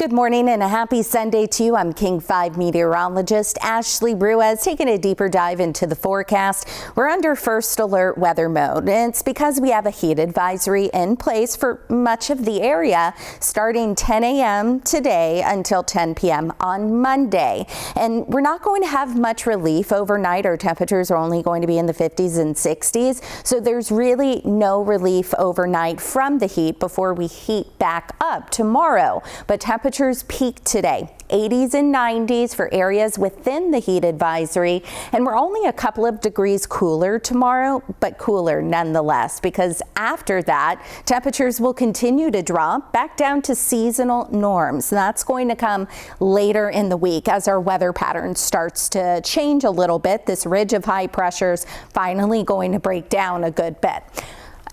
Good morning and a happy Sunday to you. I'm King 5 meteorologist Ashley Ruiz, taking a deeper dive into the forecast. We're under first alert weather mode, and it's because we have a heat advisory in place for much of the area starting 10 a.m. today until 10 p.m. on Monday. And we're not going to have much relief overnight. Our temperatures are only going to be in the 50s and 60s, so there's really no relief overnight from the heat before we heat back up tomorrow. But temperatures peak today, 80s and 90s for areas within the heat advisory, and we're only a couple of degrees cooler tomorrow, but cooler nonetheless, because after that temperatures will continue to drop back down to seasonal norms. And that's going to come later in the week as our weather pattern starts to change a little bit. This ridge of high pressures finally going to break down a good bit.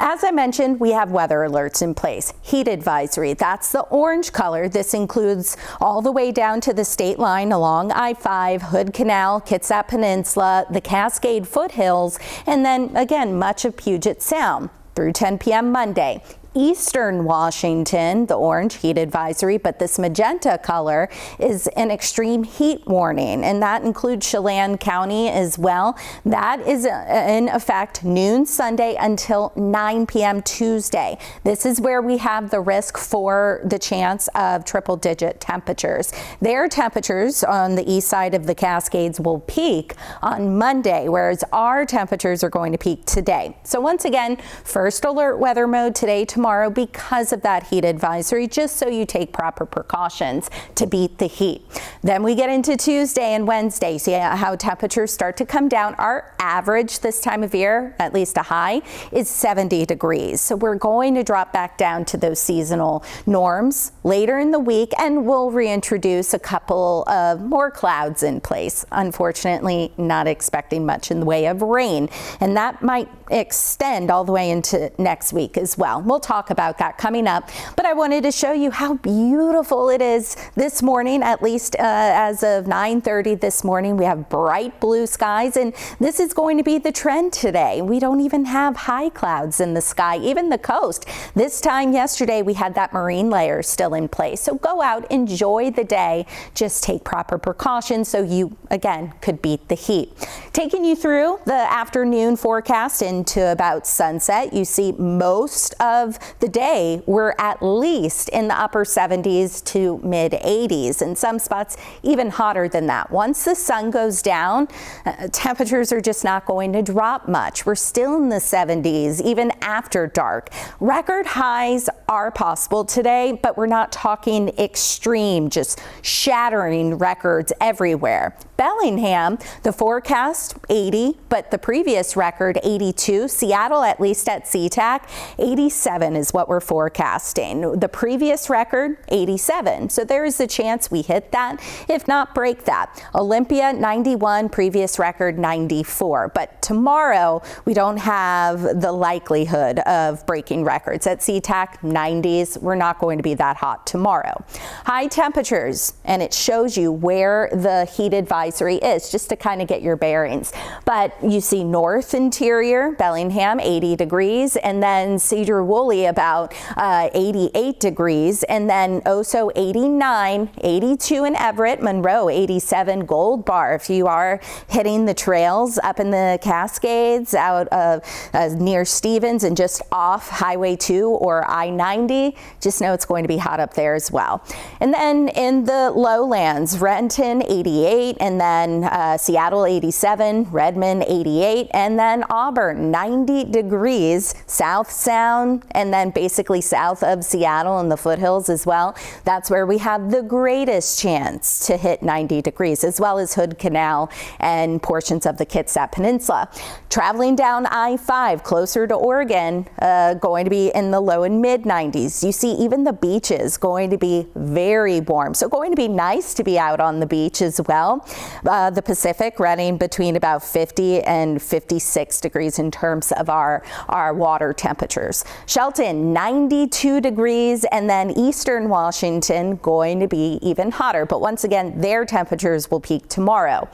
As I mentioned, we have weather alerts in place. Heat advisory, that's the orange color. This includes all the way down to the state line along I-5, Hood Canal, Kitsap Peninsula, the Cascade foothills, and then again, much of Puget Sound through 10 p.m. Monday. Eastern Washington, the orange heat advisory, but this magenta color is an extreme heat warning, and that includes Chelan County as well. That is in effect noon Sunday until 9 p.m. Tuesday. This is where we have the risk for the chance of triple-digit temperatures. Their temperatures on the east side of the Cascades will peak on Monday, whereas our temperatures are going to peak today. So once again, first alert weather mode today, tomorrow because of that heat advisory, just so you take proper precautions to beat the heat. Then we get into Tuesday and Wednesday. See how temperatures start to come down. Our average this time of year, at least a high, is 70 degrees. So we're going to drop back down to those seasonal norms later in the week, and we'll reintroduce a couple of more clouds in place. Unfortunately, not expecting much in the way of rain, and that might extend all the way into next week as well. We'll talk about that coming up, but I wanted to show you how beautiful it is this morning. At least as of 9:30 this morning, we have bright blue skies, and this is going to be the trend today. We don't even have high clouds in the sky, even the coast. This time yesterday, we had that marine layer still in place. So go out, enjoy the day, just take proper precautions so you, again, could beat the heat. Taking you through the afternoon forecast into about sunset, you see most of the day we're at least in the upper 70s to mid 80s, and some spots even hotter than that. Once the sun goes down, temperatures are just not going to drop much. We're still in the 70s even after dark. Record highs are possible today, but we're not talking extreme, just shattering records everywhere. Bellingham, the forecast 80, but the previous record 82. Seattle, at least at SeaTac, 87 is what we're forecasting. The previous record 87. So there is a chance we hit that, if not break that. Olympia 91, previous record 94. But tomorrow we don't have the likelihood of breaking records. At SeaTac 90s, we're not going to be that hot tomorrow. High temperatures, and it shows you where the heat advisory is, just to kind of get your bearings. But you see North Interior, Bellingham 80 degrees, and then Cedar Woolley about 88 degrees, and then Oso 89, 82 in Everett, Monroe 87, Gold Bar. If you are hitting the trails up in the Cascades out of near Stevens and just off Highway 2 or I-90, just know it's going to be hot up there as well. And then in the lowlands, Renton 88, and then Seattle 87, Redmond 88, and then Auburn 90 degrees, South Sound, and then basically south of Seattle and the foothills as well. That's where we have the greatest chance to hit 90 degrees, as well as Hood Canal and portions of the Kitsap Peninsula. Traveling down I-5 closer to Oregon, going to be in the low and mid 90s. You see even the beaches going to be very warm, so going to be nice to be out on the beach as well. The Pacific running between about 50 and 56 degrees in in terms of our water temperatures. Shelton, 92 degrees, and then eastern Washington going to be even hotter. But once again, their temperatures will peak tomorrow.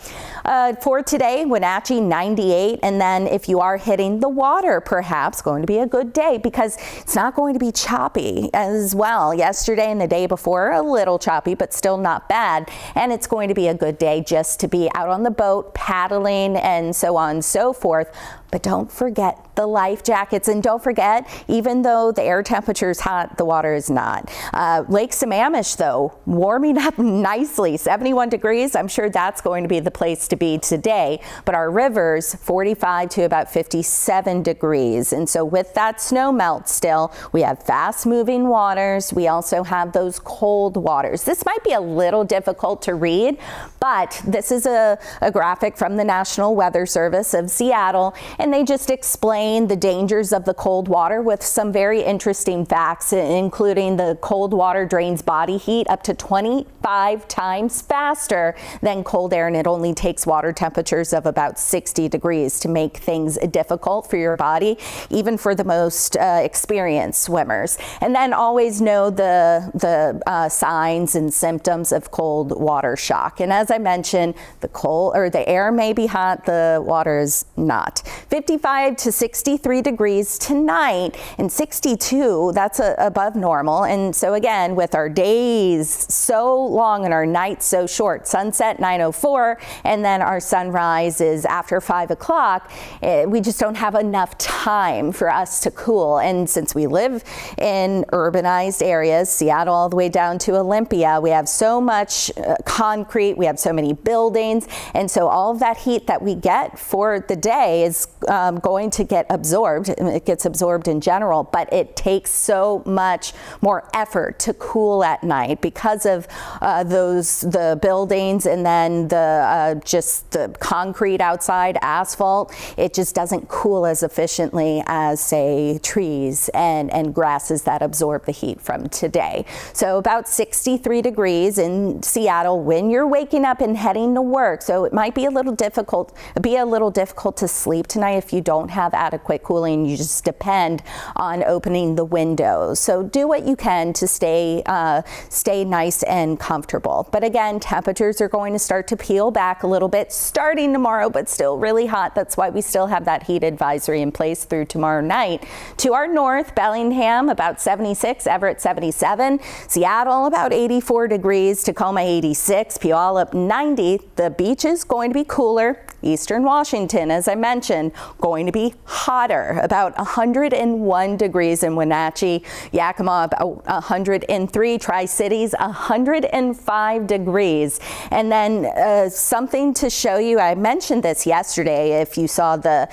For today, Wenatchee, 98, and then if you are hitting the water, perhaps going to be a good day because it's not going to be choppy as well. Yesterday and the day before, a little choppy, but still not bad. And it's going to be a good day just to be out on the boat, paddling, and so on and so forth. But don't forget the life jackets, and don't forget, even though the air temperature is hot, the water is not. Lake Sammamish, though, warming up nicely, 71 degrees. I'm sure that's going to be the place to be today. But our rivers, 45 to about 57 degrees. And so with that snow melt still, we have fast-moving waters. We also have those cold waters. This might be a little difficult to read, but this is a graphic from the National Weather Service of Seattle, and they just explain the dangers of the cold water with some very interesting facts, including the cold water drains body heat up to 25 times faster than cold air, and it only takes water temperatures of about 60 degrees to make things difficult for your body, even for the most experienced swimmers. And then always know the signs and symptoms of cold water shock. And as I mentioned, the air may be hot, the water is not. 55 to 63 degrees tonight, and 62, that's above normal. And so again, with our days so long and our nights so short, sunset 9:04, and then our sunrise is after 5 o'clock, we just don't have enough time for us to cool. And since we live in urbanized areas, Seattle all the way down to Olympia, we have so much concrete, we have so many buildings, and so all of that heat that we get for the day is going to get absorbed. It gets absorbed in general, but it takes so much more effort to cool at night because of the buildings, and then just the concrete outside, asphalt. It just doesn't cool as efficiently as, say, trees and grasses that absorb the heat from today. So about 63 degrees in Seattle when you're waking up and heading to work. So it might be a little difficult to sleep tonight if you don't have adequate cooling. You just depend on opening the windows. So do what you can to stay nice and comfortable. But again, temperatures are going to start to peel back a little bit starting tomorrow, but still really hot. That's why we still have that heat advisory in place through tomorrow night. To our north, Bellingham about 76, Everett 77, Seattle about 84 degrees, Tacoma 86, Puyallup 90. The beach is going to be cooler. Eastern Washington, as I mentioned, going to be hotter, about 101 degrees in Wenatchee, Yakima about 103, Tri-Cities 105 degrees. And then something to show you, I mentioned this yesterday, if you saw the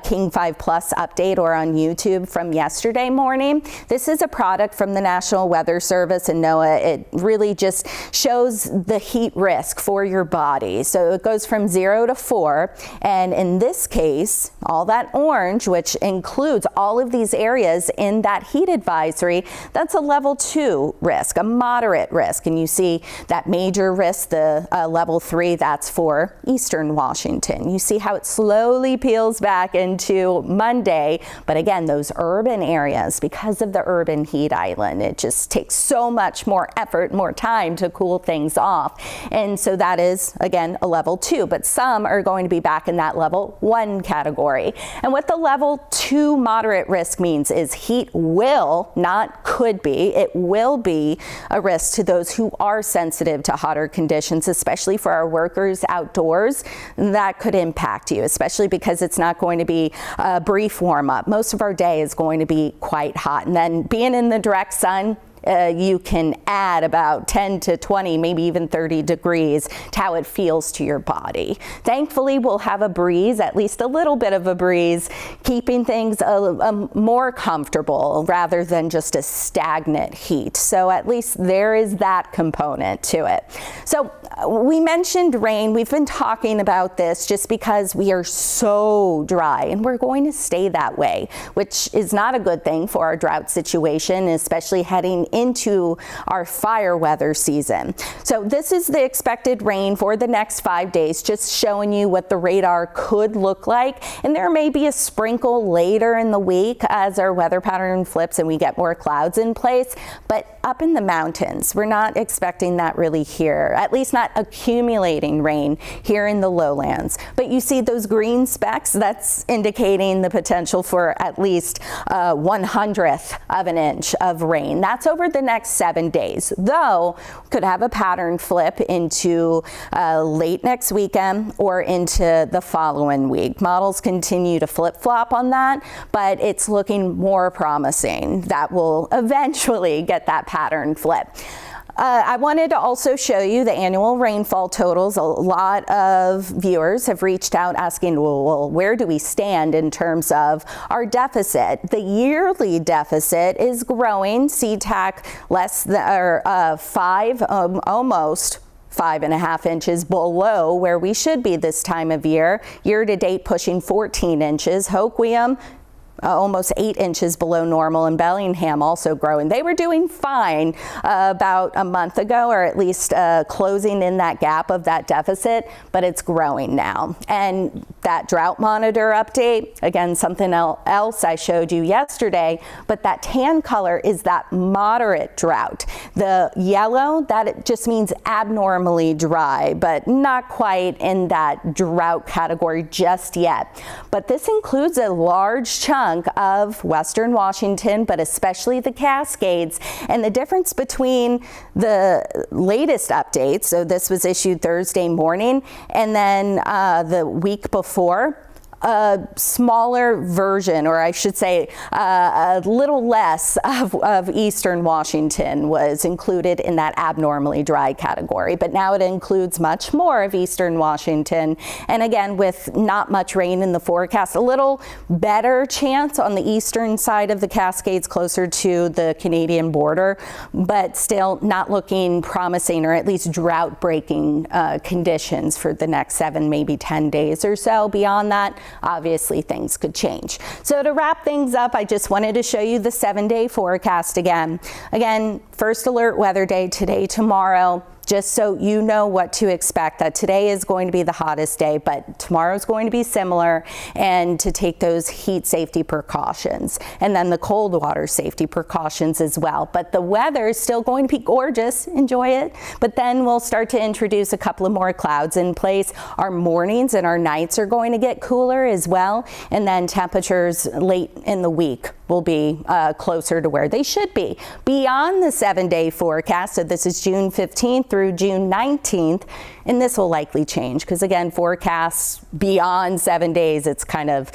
King 5 Plus update or on YouTube from yesterday morning. This is a product from the National Weather Service and NOAA. It really just shows the heat risk for your body. So it goes from 0 to 4. And in this case, all that orange, which includes all of these areas in that heat advisory, that's a level 2 risk, a moderate risk. And you see that major risk, the level 3, that's for Eastern Washington. You see how it slowly peels back into Monday. But again, those urban areas, because of the urban heat island, it just takes so much more effort, more time to cool things off. And so that is, again, a level 2. But some are going to be back in that level 1 category. And what the level 2 moderate risk means is heat will, not could be, it will be a risk to those who are sensitive to hotter conditions, especially for our workers outdoors. That could impact you, especially because it's not going to be a brief warm up. Most of our day is going to be quite hot. And then being in the direct sun, you can add about 10 to 20, maybe even 30 degrees to how it feels to your body. Thankfully, we'll have a breeze, at least a little bit of a breeze, keeping things more comfortable rather than just a stagnant heat. So at least there is that component to it. So we mentioned rain. We've been talking about this just because we are so dry, and we're going to stay that way, which is not a good thing for our drought situation, especially heading into our fire weather season. So this is the expected rain for the next 5 days, just showing you what the radar could look like. And there may be a sprinkle later in the week as our weather pattern flips and we get more clouds in place. But up in the mountains, we're not expecting that really here, at least not accumulating rain here in the lowlands. But you see those green specks, that's indicating the potential for at least 1/100th of an inch of rain. That's over the next 7 days, though could have a pattern flip into late next weekend or into the following week. Models continue to flip-flop on that, but it's looking more promising that we'll eventually get that pattern flip. I wanted to also show you the annual rainfall totals. A lot of viewers have reached out asking, well, where do we stand in terms of our deficit? The yearly deficit is growing. CTAC less than almost 5.5 inches below where we should be this time of year. Year to date pushing 14 inches. Hoquiam almost 8 inches below normal, and Bellingham also growing. They were doing fine about a month ago, or at least closing in that gap of that deficit, but it's growing now. And that drought monitor update, again, something else I showed you yesterday, but that tan color is that moderate drought. The yellow, that it just means abnormally dry, but not quite in that drought category just yet. But this includes a large chunk of Western Washington, but especially the Cascades. And the difference between the latest updates, so this was issued Thursday morning, and then the week before, a smaller version, or I should say a little less of Eastern Washington was included in that abnormally dry category. But now it includes much more of Eastern Washington. And again, with not much rain in the forecast, a little better chance on the eastern side of the Cascades closer to the Canadian border, but still not looking promising, or at least drought-breaking conditions for the next 7, maybe 10 days or so. Beyond that, obviously things could change. So to wrap things up, I just wanted to show you the 7-day forecast again. Again, first alert weather day today, tomorrow, just so you know what to expect, that today is going to be the hottest day, but tomorrow is going to be similar, and to take those heat safety precautions, and then the cold water safety precautions as well. But the weather is still going to be gorgeous, enjoy it, but then we'll start to introduce a couple of more clouds in place. Our mornings and our nights are going to get cooler as well, and then temperatures late in the week will be closer to where they should be. Beyond the 7-day forecast, so this is June 15th through June 19th, and this will likely change because, again, forecasts beyond 7 days, it's kind of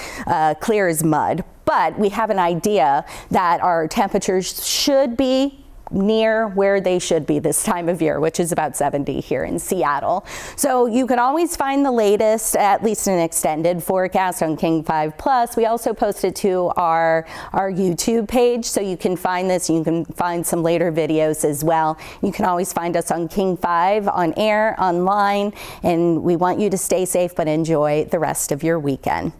clear as mud. But we have an idea that our temperatures should be near where they should be this time of year, which is about 70 here in Seattle. So you can always find the latest, at least an extended forecast, on King 5 Plus. We also post it to our YouTube page, so you can find this. You can find some later videos as well. You can always find us on King 5 on air, online, and we want you to stay safe but enjoy the rest of your weekend.